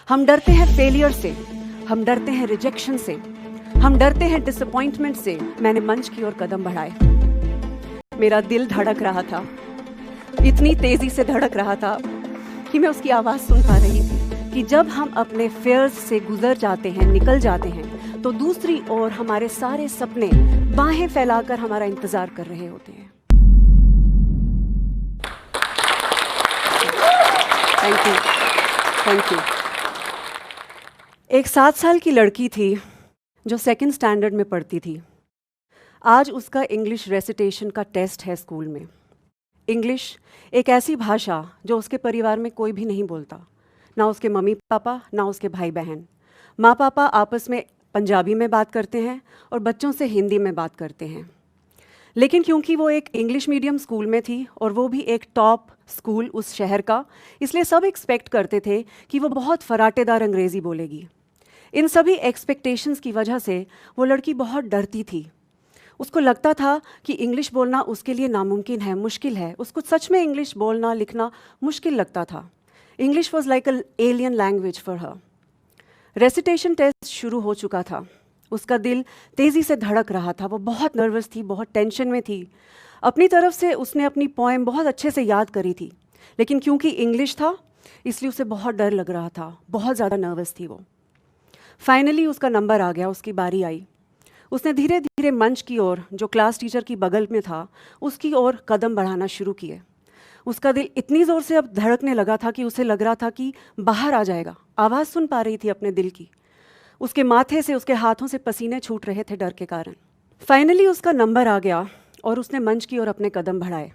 हम डरते हैं फेलियर से, हम डरते हैं रिजेक्शन से, हम डरते हैं डिसअपॉइंटमेंट से। मैंने मंच की ओर कदम बढ़ाए। मेरा दिल धड़क रहा था, इतनी तेजी से धड़क रहा था कि मैं उसकी आवाज़ सुन पा रही थी कि जब हम अपने फेयर्स से गुजर जाते हैं, निकल जाते हैं, तो दूसरी ओर हमारे सारे सपने बाहें फैलाकर हमारा इंतजार कर रहे होते हैं। Thank you, thank you. एक 7 साल की लड़की थी जो 2nd स्टैंडर्ड में पढ़ती थी। आज उसका इंग्लिश रेसिटेशन का टेस्ट है स्कूल में। इंग्लिश एक ऐसी भाषा जो उसके परिवार में कोई भी नहीं बोलता, ना उसके मम्मी पापा, ना उसके भाई बहन। माँ पापा आपस में पंजाबी में बात करते हैं और बच्चों से हिंदी में बात करते हैं। लेकिन क्योंकि वो एक इंग्लिश मीडियम स्कूल में थी और वो भी एक टॉप स्कूल उस शहर का, इसलिए सब एक्सपेक्ट करते थे कि वो बहुत फराटेदार अंग्रेज़ी बोलेगी। इन सभी एक्सपेक्टेशंस की वजह से वो लड़की बहुत डरती थी। उसको लगता था कि इंग्लिश बोलना उसके लिए नामुमकिन है, मुश्किल है। उसको सच में इंग्लिश बोलना लिखना मुश्किल लगता था। English was like a alien language for her. Recitation test शुरू हो चुका था। उसका दिल तेज़ी से धड़क रहा था। वो बहुत नर्वस थी, बहुत टेंशन में थी। अपनी तरफ से उसने अपनी पोएम बहुत अच्छे से याद करी थी, लेकिन क्योंकि इंग्लिश था इसलिए उसे बहुत डर लग रहा था, बहुत ज़्यादा नर्वस थी वो। फाइनली उसका नंबर आ गया, उसकी बारी आई। उसने धीरे धीरे मंच की ओर, जो क्लास टीचर की बगल में था, उसकी ओर कदम बढ़ाना शुरू किए। उसका दिल इतनी ज़ोर से अब धड़कने लगा था कि उसे लग रहा था कि बाहर आ जाएगा। आवाज़ सुन पा रही थी अपने दिल की। उसके माथे से, उसके हाथों से पसीने छूट रहे थे डर के कारण। फाइनली उसका नंबर आ गया और उसने मंच की ओर अपने कदम बढ़ाए।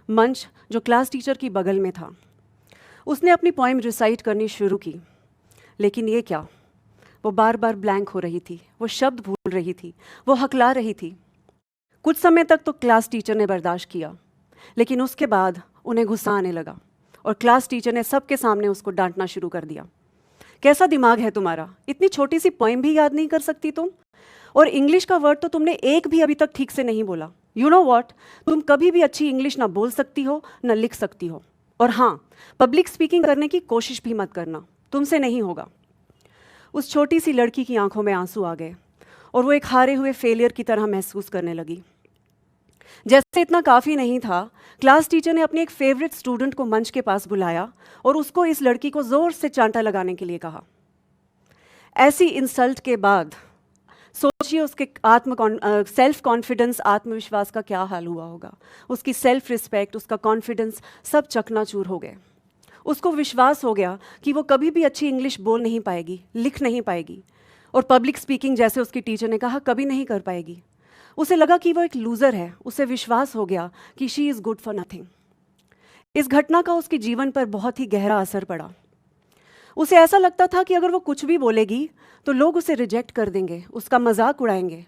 मंच जो क्लास टीचर की बगल में था। उसने अपनी पोएम रिसाइट करनी शुरू की, लेकिन ये क्या, वो बार बार ब्लैंक हो रही थी, वो शब्द भूल रही थी, वो हकला रही थी। कुछ समय तक तो क्लास टीचर ने बर्दाश्त किया, लेकिन उसके बाद उन्हें गुस्सा आने लगा और क्लास टीचर ने सबके सामने उसको डांटना शुरू कर दिया। कैसा दिमाग है तुम्हारा, इतनी छोटी सी पोएम भी याद नहीं कर सकती तुम? और इंग्लिश का वर्ड तो तुमने एक भी अभी तक ठीक से नहीं बोला। यू नो वॉट, तुम कभी भी अच्छी इंग्लिश ना बोल सकती हो ना लिख सकती हो। और हाँ, पब्लिक स्पीकिंग करने की कोशिश भी मत करना, तुमसे नहीं होगा। उस छोटी सी लड़की की आंखों में आंसू आ गए और वो एक हारे हुए फेलियर की तरह महसूस करने लगी। जैसे इतना काफ़ी नहीं था, क्लास टीचर ने अपनी एक फेवरेट स्टूडेंट को मंच के पास बुलाया और उसको इस लड़की को ज़ोर से चांटा लगाने के लिए कहा। ऐसी इंसल्ट के बाद सोचिए उसके सेल्फ कॉन्फिडेंस, आत्मविश्वास का क्या हाल हुआ होगा। उसकी सेल्फ रिस्पेक्ट, उसका कॉन्फिडेंस सब चकनाचूर हो गए। उसको विश्वास हो गया कि वो कभी भी अच्छी इंग्लिश बोल नहीं पाएगी, लिख नहीं पाएगी, और पब्लिक स्पीकिंग, जैसे उसकी टीचर ने कहा, कभी नहीं कर पाएगी। उसे लगा कि वो एक लूज़र है। उसे विश्वास हो गया कि she is good for nothing. इस घटना का उसके जीवन पर बहुत ही गहरा असर पड़ा। उसे ऐसा लगता था कि अगर वो कुछ भी बोलेगी तो लोग उसे रिजेक्ट कर देंगे, उसका मजाक उड़ाएंगे।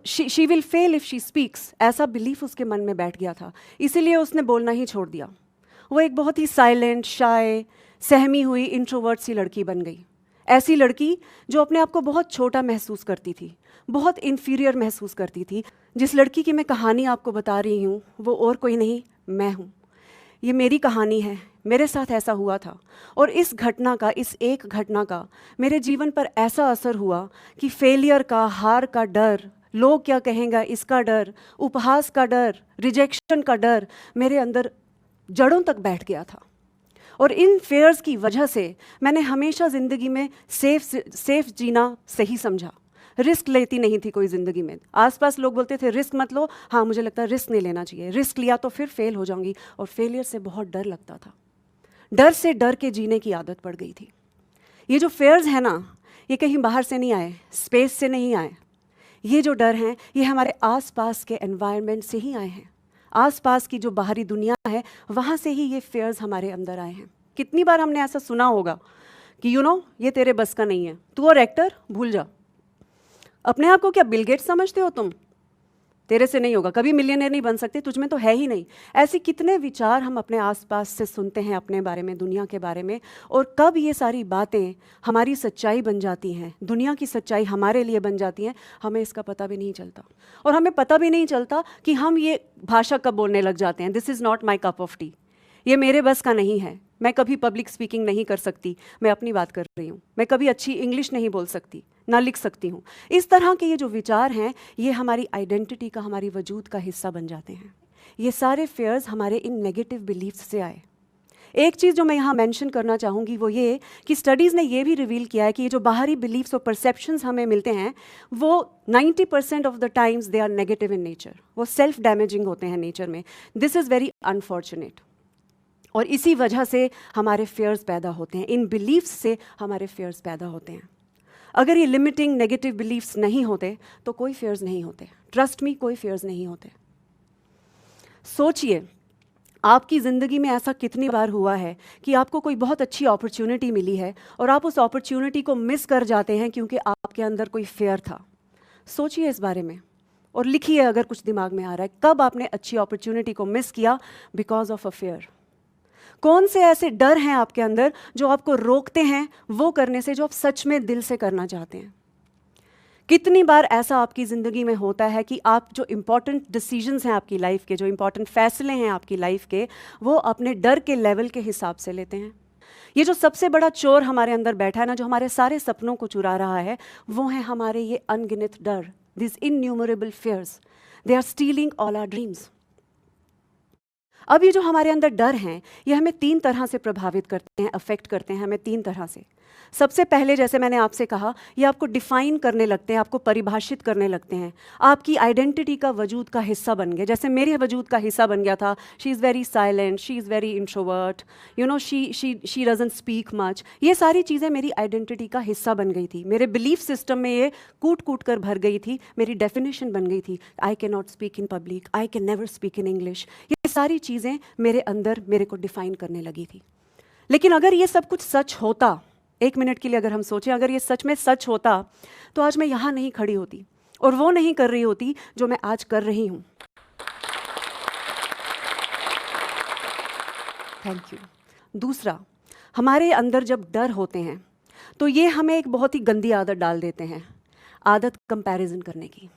She will fail if she speaks, ऐसा बिलीफ उसके मन में बैठ गया था। इसीलिए उसने बोलना ही छोड़ दिया। वो एक बहुत ही साइलेंट, शाय, सहमी हुई, इंट्रोवर्ट सी लड़की बन गई। ऐसी लड़की जो अपने आप को बहुत छोटा महसूस करती थी, बहुत इन्फीरियर महसूस करती थी। जिस लड़की की मैं कहानी आपको बता रही हूँ वो और कोई नहीं, मैं हूँ। ये मेरी कहानी है, मेरे साथ ऐसा हुआ था। और इस एक घटना का मेरे जीवन पर ऐसा असर हुआ कि फेलियर का, हार का डर, लोग क्या कहेंगे इसका डर, उपहास का डर, रिजेक्शन का डर मेरे अंदर जड़ों तक बैठ गया था। और इन फेयर्स की वजह से मैंने हमेशा ज़िंदगी में सेफ जीना सही समझा। रिस्क लेती नहीं थी कोई ज़िंदगी में। आसपास लोग बोलते थे रिस्क मत लो, हाँ मुझे लगता है रिस्क नहीं लेना चाहिए, रिस्क लिया तो फिर फेल हो जाऊंगी। और फेलियर से बहुत डर लगता था। डर से डर के जीने की आदत पड़ गई थी। ये जो फेयर्स हैं ना, ये कहीं बाहर से नहीं आए, स्पेस से नहीं आए। ये जो डर हैं ये हमारे आसपास के एनवायरनमेंट से ही आए हैं। आसपास की जो बाहरी दुनिया है वहाँ से ही ये फेयर्स हमारे अंदर आए हैं। कितनी बार हमने ऐसा सुना होगा कि ये तेरे बस का नहीं है, तू और एक्टर भूल जा। अपने आप को क्या बिल गेट्स समझते हो तुम? तेरे से नहीं होगा, कभी मिलियनेयर नहीं बन सकते, तुझ में तो है ही नहीं। ऐसे कितने विचार हम अपने आसपास से सुनते हैं अपने बारे में, दुनिया के बारे में। और कब ये सारी बातें हमारी सच्चाई बन जाती हैं, दुनिया की सच्चाई हमारे लिए बन जाती हैं, हमें इसका पता भी नहीं चलता। और हमें पता भी नहीं चलता कि हम ये भाषा कब बोलने लग जाते हैं, this is not my cup of T. ये मेरे बस का नहीं है, मैं कभी पब्लिक स्पीकिंग नहीं कर सकती, मैं अपनी बात कर रही हूँ, मैं कभी अच्छी इंग्लिश नहीं बोल सकती, ना लिख सकती हूँ। इस तरह के ये जो विचार हैं, ये हमारी आइडेंटिटी का, हमारी वजूद का हिस्सा बन जाते हैं। ये सारे फेयर्स हमारे इन नेगेटिव बिलीफ्स से आए। एक चीज़ जो मैं यहाँ मेंशन करना चाहूँगी वो ये कि स्टडीज़ ने ये भी रिवील किया है कि ये जो बाहरी बिलीफ्स और परसेप्शंस हमें मिलते हैं, वो 90% of the times they are negative in nature, वो सेल्फ डैमेजिंग होते हैं नेचर में। This is very unfortunate. और इसी वजह से हमारे फेयर्स पैदा होते हैं, इन बिलीफ्स से हमारे फेयर्स पैदा होते हैं। अगर ये लिमिटिंग नेगेटिव बिलीफ्स नहीं होते तो कोई फेयर्स नहीं होते। ट्रस्ट मी, कोई फेयर्स नहीं होते। सोचिए, आपकी ज़िंदगी में ऐसा कितनी बार हुआ है कि आपको कोई बहुत अच्छी अपॉर्चुनिटी मिली है और आप उस अपॉर्चुनिटी को मिस कर जाते हैं क्योंकि आपके अंदर कोई फेयर था। सोचिए इस बारे में और लिखिए अगर कुछ दिमाग में आ रहा है, कब आपने अच्छी अपॉर्चुनिटी को मिस किया बिकॉज ऑफ अ फेयर। कौन से ऐसे डर हैं आपके अंदर जो आपको रोकते हैं वो करने से जो आप सच में दिल से करना चाहते हैं। कितनी बार ऐसा आपकी ज़िंदगी में होता है कि आप जो इम्पॉर्टेंट डिसीजंस हैं आपकी लाइफ के, जो इम्पॉर्टेंट फैसले हैं आपकी लाइफ के, वो अपने डर के लेवल के हिसाब से लेते हैं। ये जो सबसे बड़ा चोर हमारे अंदर बैठा है ना, जो हमारे सारे सपनों को चुरा रहा है, वो है हमारे ये अनगिनत डर, this innumerable fears, they are stealing all our dreams. अब ये जो हमारे अंदर डर हैं, ये हमें 3 तरह से प्रभावित करते हैं, अफेक्ट करते हैं हमें 3 तरह से। सबसे पहले, जैसे मैंने आपसे कहा, ये आपको डिफाइन करने लगते हैं, आपको परिभाषित करने लगते हैं, आपकी आइडेंटिटी का, वजूद का हिस्सा बन गए। जैसे मेरे वजूद का हिस्सा बन गया था, she is very silent, she is very introvert, you know, she doesn't speak much. ये सारी चीज़ें मेरी आइडेंटिटी का हिस्सा बन गई थी, मेरे बिलीफ सिस्टम में ये कूट कूट कर भर गई थी, मेरी डेफिनेशन बन गई थी। I can not speak in public, I can never speak in English. ये सारी चीज़ें मेरे अंदर मेरे को डिफाइन करने लगी थी। लेकिन अगर ये सब कुछ सच होता, एक मिनट के लिए अगर हम सोचें, अगर ये सच में सच होता, तो आज मैं यहाँ नहीं खड़ी होती और वो नहीं कर रही होती जो मैं आज कर रही हूँ। Thank you. दूसरा, हमारे अंदर जब डर होते हैं तो ये हमें एक बहुत ही गंदी आदत डाल देते हैं, आदत कंपैरिजन करने की,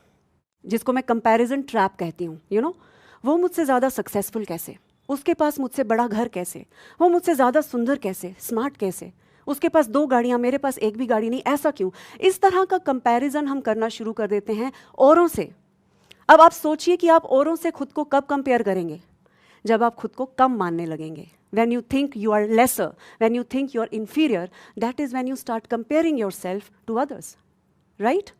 जिसको मैं कंपैरिजन ट्रैप कहती हूँ। यू नो, वो मुझसे ज़्यादा सक्सेसफुल कैसे, उसके पास मुझसे बड़ा घर कैसे, वो मुझसे ज़्यादा सुंदर कैसे, स्मार्ट कैसे, उसके पास 2 गाड़ियाँ, मेरे पास एक भी गाड़ी नहीं, ऐसा क्यों? इस तरह का कंपैरिजन हम करना शुरू कर देते हैं औरों से। अब आप सोचिए कि आप औरों से खुद को कब कंपेयर करेंगे? जब आप खुद को कम मानने लगेंगे। When you think you are lesser, when you think you are inferior, that is when you start comparing yourself to others, right?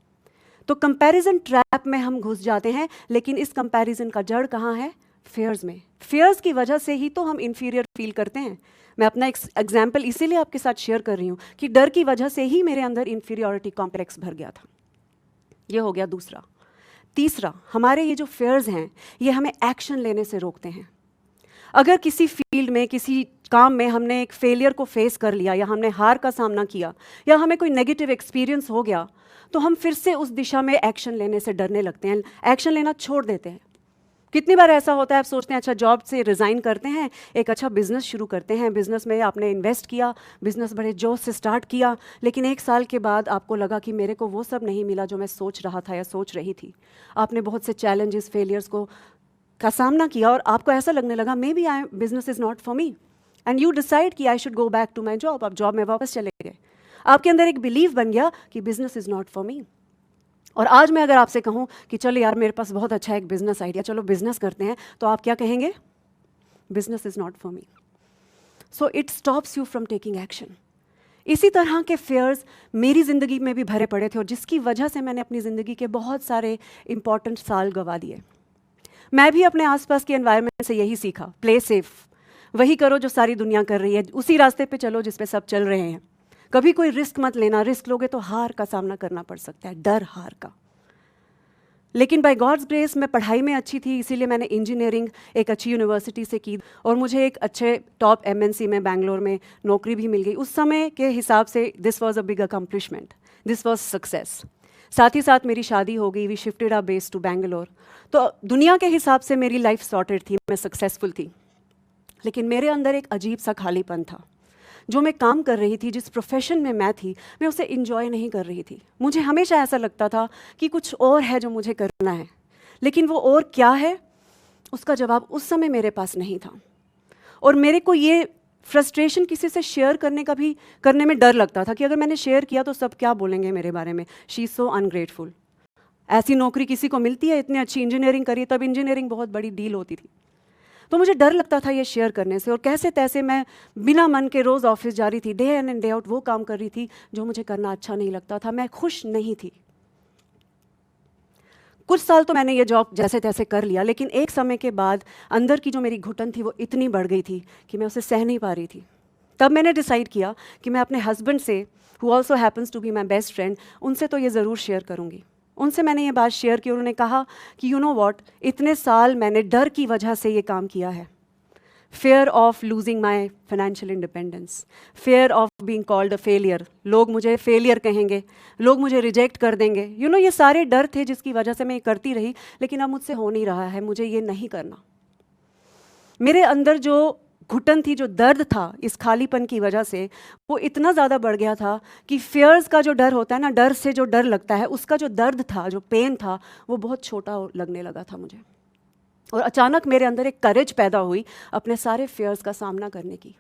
तो कंपैरिजन ट्रैप में हम घुस जाते हैं, लेकिन इस कंपैरिजन का जड़ कहाँ है? फेयर्स में। फेयर्स की वजह से ही तो हम इन्फीरियर फील करते हैं। मैं अपना एग्जाम्पल इसीलिए आपके साथ शेयर कर रही हूँ कि डर की वजह से ही मेरे अंदर इन्फीरियरिटी कॉम्प्लेक्स भर गया था। ये हो गया दूसरा। तीसरा, हमारे ये जो फेयर्स हैं, ये हमें एक्शन लेने से रोकते हैं। अगर किसी फील्ड में, किसी काम में हमने एक फेलियर को फेस कर लिया, या हमने हार का सामना किया, या हमें कोई नेगेटिव एक्सपीरियंस हो गया, तो हम फिर से उस दिशा में एक्शन लेने से डरने लगते हैं, एक्शन लेना छोड़ देते हैं। कितनी बार ऐसा होता है, आप सोचते हैं अच्छा जॉब से रिज़ाइन करते हैं, एक अच्छा बिजनेस शुरू करते हैं, बिजनेस में आपने इन्वेस्ट किया, बिजनेस बड़े जोश से स्टार्ट किया, लेकिन 1 साल के बाद आपको लगा कि मेरे को वो सब नहीं मिला जो मैं सोच रहा था या सोच रही थी। आपने बहुत से चैलेंजेस, फेलियर्स का सामना किया और आपको ऐसा लगने लगा may be business is not for me, and you decide कि I should go back to my job. आप जॉब में वापस चले गए। आपके अंदर एक बिलीव बन गया कि बिजनेस इज़ नॉट फॉर मी। और आज मैं अगर आपसे कहूँ कि चलो यार मेरे पास बहुत अच्छा एक बिजनेस आइडिया, चलो बिजनेस करते हैं, तो आप क्या कहेंगे? Business is not for me. So it stops you from taking action. इसी तरह के फेयर्स मेरी ज़िंदगी में भी भरे पड़े थे और जिसकी वजह से मैंने अपनी ज़िंदगी के बहुत सारे इंपॉर्टेंट साल गंवा दिए। मैं भी अपने आसपास के एनवायरनमेंट से यही सीखा, प्ले सेफ, वही करो जो सारी दुनिया कर रही है, उसी रास्ते पे चलो जिस पे सब चल रहे हैं, कभी कोई रिस्क मत लेना, रिस्क लोगे तो हार का सामना करना पड़ सकता है, डर हार का। लेकिन बाय गॉड्स ग्रेस मैं पढ़ाई में अच्छी थी, इसीलिए मैंने इंजीनियरिंग एक अच्छी यूनिवर्सिटी से की और मुझे एक अच्छे टॉप MNC में बैंगलोर में नौकरी भी मिल गई। उस समय के हिसाब से this was a big accomplishment, this was success. साथ ही साथ मेरी शादी हो गई, we shifted our base to Bangalore. तो दुनिया के हिसाब से मेरी लाइफ सॉर्टेड थी, मैं सक्सेसफुल थी, लेकिन मेरे अंदर एक अजीब सा खालीपन था। जो मैं काम कर रही थी, जिस प्रोफेशन में मैं थी, मैं उसे इंजॉय नहीं कर रही थी। मुझे हमेशा ऐसा लगता था कि कुछ और है जो मुझे करना है, लेकिन वो और क्या है उसका जवाब उस समय मेरे पास नहीं था। और मेरे को ये फ्रस्ट्रेशन किसी से शेयर करने में डर लगता था कि अगर मैंने शेयर किया तो सब क्या बोलेंगे मेरे बारे में, शी इज़ सो अनग्रेटफुल। ऐसी नौकरी किसी को मिलती है, इतनी अच्छी इंजीनियरिंग करी, तब इंजीनियरिंग बहुत बड़ी डील होती थी। तो मुझे डर लगता था ये शेयर करने से, और कैसे तैसे मैं बिना मन के रोज़ ऑफिस जा रही थी, day in and day out वो काम कर रही थी जो मुझे करना अच्छा नहीं लगता था, मैं खुश नहीं थी। कुछ साल तो मैंने ये जॉब जैसे तैसे कर लिया, लेकिन एक समय के बाद अंदर की जो मेरी घुटन थी वो इतनी बढ़ गई थी कि मैं उसे सह नहीं पा रही थी। तब मैंने डिसाइड किया कि मैं अपने हस्बैंड से, who also happens to be my best friend, उनसे तो ये ज़रूर शेयर करूँगी। उनसे मैंने ये बात शेयर की, उन्होंने कहा कि यू नो वॉट, इतने साल मैंने डर की वजह से ये काम किया है। Fair of losing my financial independence, fair of being called a failure, लोग मुझे फेलियर कहेंगे, लोग मुझे रिजेक्ट कर देंगे, यू नो ये सारे डर थे जिसकी वजह से मैं ये करती रही, लेकिन अब मुझसे हो नहीं रहा है, मुझे ये नहीं करना। मेरे अंदर जो घुटन थी, जो दर्द था इस खालीपन की वजह से, वो इतना ज़्यादा बढ़ गया था कि फियर्स का जो डर होता है ना, डर से जो डर लगता है, उसका जो दर्द था, जो पेन था, वो बहुत छोटा लगने लगा था मुझे। और अचानक मेरे अंदर एक करेज पैदा हुई अपने सारे फियर्स का सामना करने की।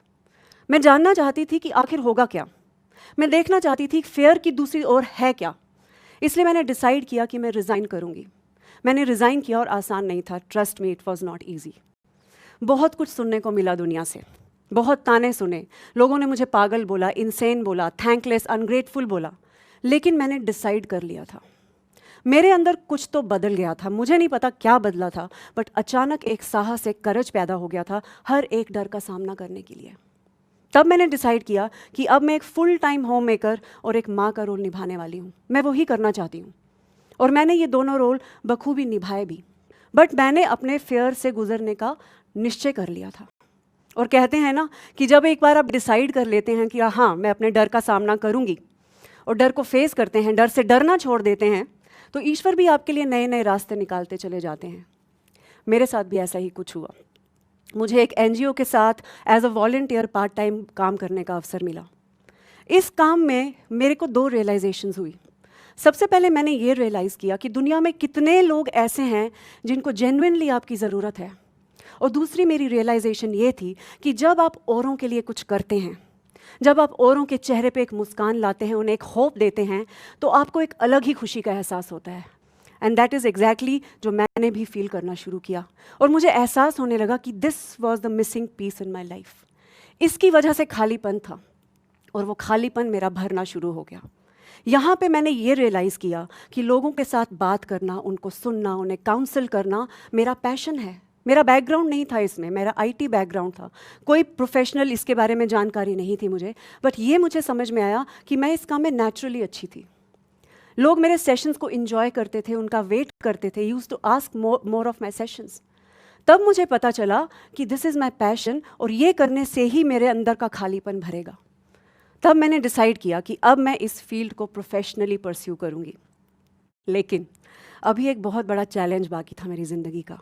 मैं जानना चाहती थी कि आखिर होगा क्या, मैं देखना चाहती थी फेयर की दूसरी ओर है क्या। इसलिए मैंने डिसाइड किया कि मैं रिज़ाइन करूँगी। मैंने रिज़ाइन किया और आसान नहीं था, trust me, it was not easy. बहुत कुछ सुनने को मिला दुनिया से, बहुत ताने सुने, लोगों ने मुझे पागल बोला, इनसेन बोला, थैंकलेस, अनग्रेटफुल बोला, लेकिन मैंने डिसाइड कर लिया था। मेरे अंदर कुछ तो बदल गया था, मुझे नहीं पता क्या बदला था, बट अचानक एक साहस, एक करज पैदा हो गया था हर एक डर का सामना करने के लिए। तब मैंने डिसाइड किया कि अब मैं एक फुल टाइम होम मेकर और एक माँ का रोल निभाने वाली हूँ। मैं वही करना चाहती हूँ, और मैंने ये दोनों रोल बखूबी निभाए भी। बट मैंने अपने फेयर से गुजरने का निश्चय कर लिया था। और कहते हैं ना कि जब एक बार आप डिसाइड कर लेते हैं कि हाँ मैं अपने डर का सामना करूँगी, और डर को फेस करते हैं, डर से डरना छोड़ देते हैं, तो ईश्वर भी आपके लिए नए नए रास्ते निकालते चले जाते हैं। मेरे साथ भी ऐसा ही कुछ हुआ। मुझे एक एनजीओ के साथ as a volunteer part time काम करने का अवसर मिला। इस काम में मेरे को 2 रियलाइजेशंस हुई। सबसे पहले मैंने ये रियलाइज़ किया कि दुनिया में कितने लोग ऐसे हैं जिनको जेन्युइनली आपकी ज़रूरत है। और दूसरी मेरी रियलाइजेशन ये थी कि जब आप औरों के लिए कुछ करते हैं, जब आप औरों के चेहरे पे एक मुस्कान लाते हैं, उन्हें एक होप देते हैं, तो आपको एक अलग ही खुशी का एहसास होता है। एंड दैट इज़ एग्जैक्टली जो मैंने भी फील करना शुरू किया। और मुझे एहसास होने लगा कि this was the missing piece in my life. इसकी वजह से खालीपन था, और वो खालीपन मेरा भरना शुरू हो गया। यहाँ पे मैंने ये रियलाइज़ किया कि लोगों के साथ बात करना, उनको सुनना, उन्हें काउंसल करना मेरा पैशन है। मेरा बैकग्राउंड नहीं था इसमें, मेरा आईटी बैकग्राउंड था, कोई प्रोफेशनल इसके बारे में जानकारी नहीं थी मुझे, बट ये मुझे समझ में आया कि मैं इस काम में नेचुरली अच्छी थी। लोग मेरे सेशंस को इन्जॉय करते थे, उनका वेट करते थे, used to ask more of my sessions. तब मुझे पता चला कि दिस इज़ माई पैशन, और ये करने से ही मेरे अंदर का खालीपन भरेगा। तब मैंने डिसाइड किया कि अब मैं इस फील्ड को प्रोफेशनली परस्यू करूँगी। लेकिन अभी एक बहुत बड़ा चैलेंज बाकी था मेरी ज़िंदगी का।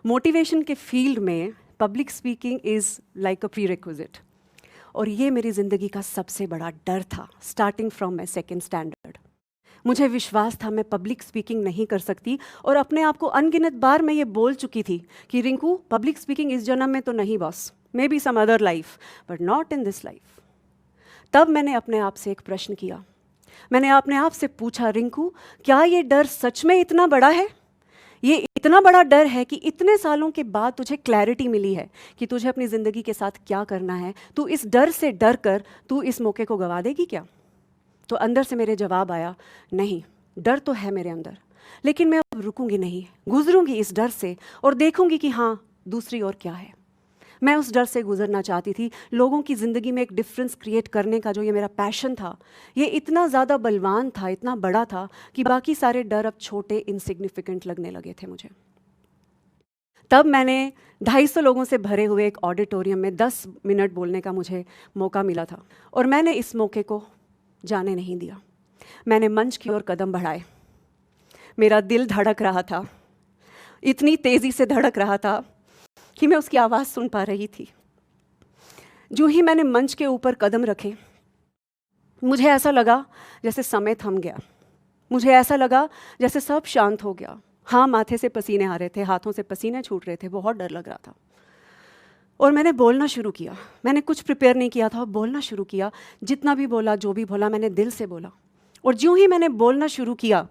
मोटिवेशन के फील्ड में public speaking is like a prerequisite, और ये मेरी ज़िंदगी का सबसे बड़ा डर था starting from my second standard. मुझे विश्वास था मैं पब्लिक स्पीकिंग नहीं कर सकती, और अपने आप को अनगिनत बार मैं ये बोल चुकी थी कि रिंकू, पब्लिक स्पीकिंग इस जन्म में तो नहीं boss, maybe some other life but not in this life. तब मैंने अपने आप से एक प्रश्न किया। मैंने अपने आप से पूछा, रिंकू, क्या ये डर सच में इतना बड़ा है? ये इतना बड़ा डर है कि इतने सालों के बाद तुझे क्लैरिटी मिली है कि तुझे अपनी ज़िंदगी के साथ क्या करना है, तू इस डर से डर कर तू इस मौके को गंवा देगी क्या? तो अंदर से मेरे जवाब आया, नहीं, डर तो है मेरे अंदर, लेकिन मैं अब रुकूंगी नहीं, गुजरूंगी इस डर से और देखूंगी कि हाँ दूसरी ओर क्या है। मैं उस डर से गुजरना चाहती थी। लोगों की ज़िंदगी में एक डिफरेंस क्रिएट करने का जो ये मेरा पैशन था, ये इतना ज़्यादा बलवान था, इतना बड़ा था कि बाकी सारे डर अब छोटे, इनसिग्निफिकेंट लगने लगे थे मुझे। तब मैंने 250 लोगों से भरे हुए एक ऑडिटोरियम में 10 मिनट बोलने का मुझे मौका मिला था, और मैंने इस मौके को जाने नहीं दिया। मैंने मंच की ओर कदम बढ़ाए। मेरा दिल धड़क रहा था, इतनी तेज़ी से धड़क रहा था कि मैं उसकी आवाज़ सुन पा रही थी। जो ही मैंने मंच के ऊपर कदम रखे, मुझे ऐसा लगा जैसे समय थम गया। मुझे ऐसा लगा जैसे सब शांत हो गया। हाँ, माथे से पसीने आ रहे थे, हाथों से पसीने छूट रहे थे, बहुत डर लग रहा था। और मैंने बोलना शुरू किया। मैंने कुछ प्रिपेयर नहीं किया था, बोलना शुरू किया। जितना भी बोला, जो भी बोला, मैंने दिल से बोला। और ज्यों ही मैंने बोलना शुरू किया,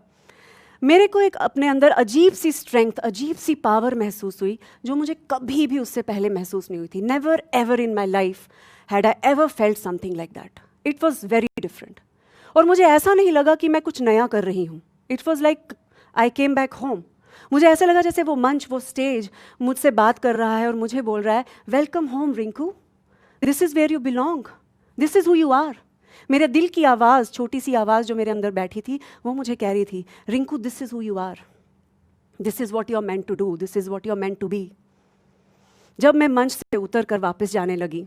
मेरे को एक अपने अंदर अजीब सी स्ट्रेंथ, अजीब सी पावर महसूस हुई, जो मुझे कभी भी उससे पहले महसूस नहीं हुई थी। Never ever in my life had I ever felt something like that. It was very different. और मुझे ऐसा नहीं लगा कि मैं कुछ नया कर रही हूँ। It was like I came back home. मुझे ऐसा लगा जैसे वो मंच, वो स्टेज मुझसे बात कर रहा है और मुझे बोल रहा है, welcome home Rinku, this is where you belong, this is who you are. मेरे दिल की आवाज़, छोटी सी आवाज़ जो मेरे अंदर बैठी थी, वो मुझे कह रही थी, Rinku this is who you are, this is what you are meant to do, this is what you are meant to be. जब मैं मंच से उतर कर वापस जाने लगी,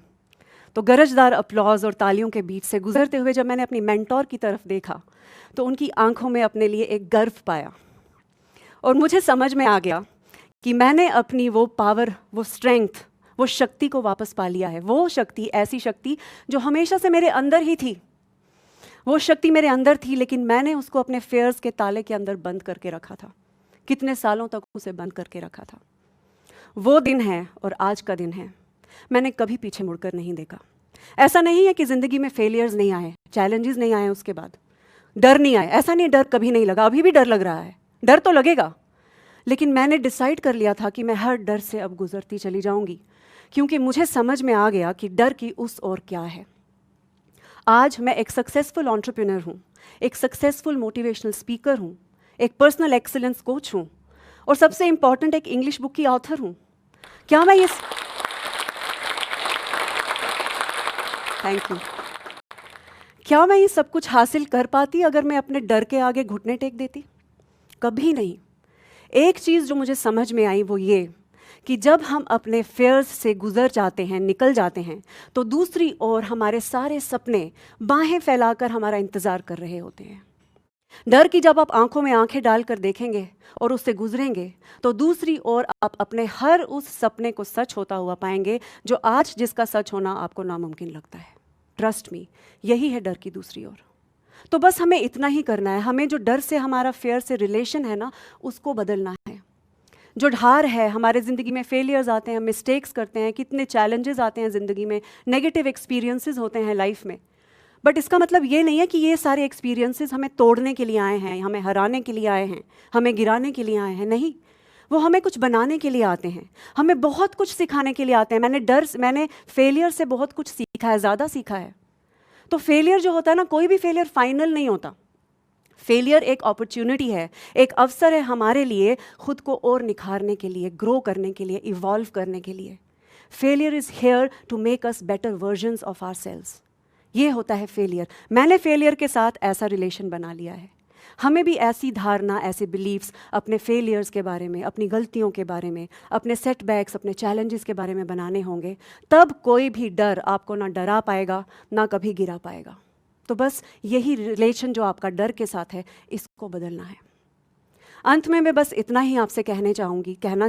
तो गरजदार अपलॉज और तालियों के बीच से गुजरते हुए जब मैंने अपनी मेंटोर की तरफ देखा, तो उनकी आंखों में अपने लिए एक गर्व पाया। और मुझे समझ में आ गया कि मैंने अपनी वो पावर, वो स्ट्रेंथ, वो शक्ति को वापस पा लिया है। वो शक्ति, ऐसी शक्ति जो हमेशा से मेरे अंदर ही थी। वो शक्ति मेरे अंदर थी, लेकिन मैंने उसको अपने फेयर्स के ताले के अंदर बंद करके रखा था। कितने सालों तक उसे बंद करके रखा था। वो दिन है और आज का दिन है। मैंने कभी पीछे मुड़कर नहीं देखा। ऐसा नहीं है कि ज़िंदगी में फेलियर्स नहीं आए, चैलेंजेस नहीं आए, उसके बाद डर नहीं आए। ऐसा नहीं, डर कभी नहीं लगा, अभी भी डर लग रहा है, डर तो लगेगा। लेकिन मैंने डिसाइड कर लिया था कि मैं हर डर से अब गुजरती चली जाऊंगी, क्योंकि मुझे समझ में आ गया कि डर की उस ओर क्या है। आज मैं एक सक्सेसफुल एंटरप्रेन्योर हूँ, एक सक्सेसफुल मोटिवेशनल स्पीकर हूँ, एक पर्सनल एक्सीलेंस कोच हूँ, और सबसे इंपॉर्टेंट एक इंग्लिश बुक की ऑथर हूँ। क्या मैं ये थैंक यू क्या मैं ये सब कुछ हासिल कर पाती अगर मैं अपने डर के आगे घुटने टेक देती? कभी नहीं। एक चीज़ जो मुझे समझ में आई वो ये कि जब हम अपने फेयर्स से गुजर जाते हैं, निकल जाते हैं, तो दूसरी ओर हमारे सारे सपने बाहें फैलाकर हमारा इंतज़ार कर रहे होते हैं। डर की जब आप आंखों में आंखें डालकर देखेंगे और उससे गुजरेंगे, तो दूसरी ओर आप अपने हर उस सपने को सच होता हुआ पाएंगे जो आज जिसका सच होना आपको नामुमकिन लगता है। ट्रस्ट मी, यही है डर की दूसरी ओर। तो बस हमें इतना ही करना है। हमें जो डर से, हमारा फेयर से रिलेशन है ना, उसको बदलना है। जो हार है, हमारे ज़िंदगी में फेलियर्स आते हैं, मिस्टेक्स करते हैं, कितने चैलेंजेस आते हैं ज़िंदगी में, नेगेटिव एक्सपीरियंसेस होते हैं लाइफ में, बट इसका मतलब ये नहीं है कि ये सारे एक्सपीरियंसेस हमें तोड़ने के लिए आए हैं, हमें हराने के लिए आए हैं, हमें गिराने के लिए आए हैं। नहीं, वो हमें कुछ बनाने के लिए आते हैं, हमें बहुत कुछ सिखाने के लिए आते हैं। मैंने फेलियर से बहुत कुछ सीखा है, ज़्यादा सीखा है। तो फेलियर जो होता है ना, कोई भी फेलियर फाइनल नहीं होता। फेलियर एक अपॉर्चुनिटी है, एक अवसर है हमारे लिए खुद को और निखारने के लिए, ग्रो करने के लिए, इवॉल्व करने के लिए। Failure is here to make us better versions of ourselves. ये होता है फेलियर। मैंने फेलियर के साथ ऐसा रिलेशन बना लिया है। हमें भी ऐसी धारणा, ऐसे बिलीव्स अपने फेलियर्स के बारे में, अपनी गलतियों के बारे में, अपने सेटबैक्स, अपने चैलेंजेस के बारे में बनाने होंगे। तब कोई भी डर आपको ना डरा पाएगा, ना कभी गिरा पाएगा। तो बस यही रिलेशन जो आपका डर के साथ है, इसको बदलना है। अंत में मैं बस इतना ही आपसे कहना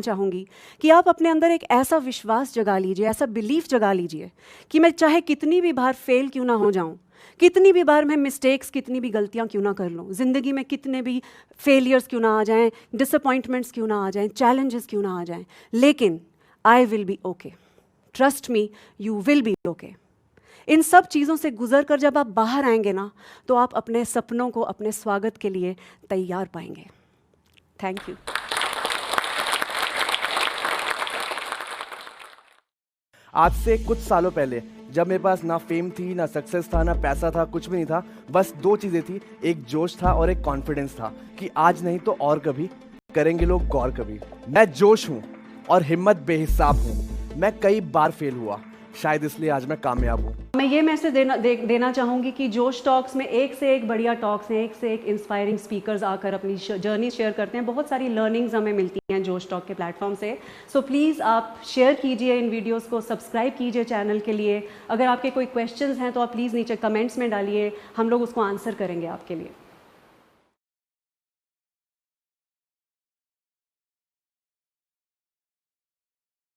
चाहूँगी कि आप अपने अंदर एक ऐसा विश्वास जगा लीजिए, ऐसा बिलीफ जगा लीजिए कि मैं चाहे कितनी भी बार फेल क्यों ना हो जाऊँ, कितनी भी बार मैं मिस्टेक्स, कितनी भी गलतियाँ क्यों ना कर लूँ, ज़िंदगी में कितने भी फेलियर्स क्यों ना आ जाएं, डिसअपॉइंटमेंट्स क्यों ना आ जाएं, चैलेंजेस क्यों ना आ जाएं, लेकिन I will be okay. Trust me, you will be okay. इन सब चीज़ों से गुजर कर जब आप बाहर आएंगे ना, तो आप अपने सपनों को, अपने स्वागत के लिए तैयार पाएंगे। Thank you. आज से कुछ सालों पहले जब मेरे पास ना फेम थी, ना सक्सेस था, ना पैसा था, कुछ भी नहीं था, बस दो चीज़ें थी, एक जोश था और एक कॉन्फिडेंस था कि आज नहीं तो और कभी करेंगे लोग गौर कभी। मैं जोश हूँ और हिम्मत बेहिसाब हूँ। मैं कई बार फेल हुआ, शायद इसलिए आज मैं कामयाब हूँ। मैं ये मैसेज देना चाहूँगी कि जोश टॉक्स में एक से एक बढ़िया टॉक्स हैं, एक से एक इंस्पायरिंग स्पीकर्स आकर अपनी जर्नी शेयर करते हैं। बहुत सारी लर्निंग्स हमें मिलती हैं जोश टॉक के प्लेटफॉर्म से। सो प्लीज़ आप शेयर कीजिए इन वीडियोस को, सब्सक्राइब कीजिए चैनल के लिए। अगर आपके कोई क्वेश्चंस हैं तो आप प्लीज़ नीचे कमेंट्स में डालिए, हम लोग उसको आंसर करेंगे आपके लिए।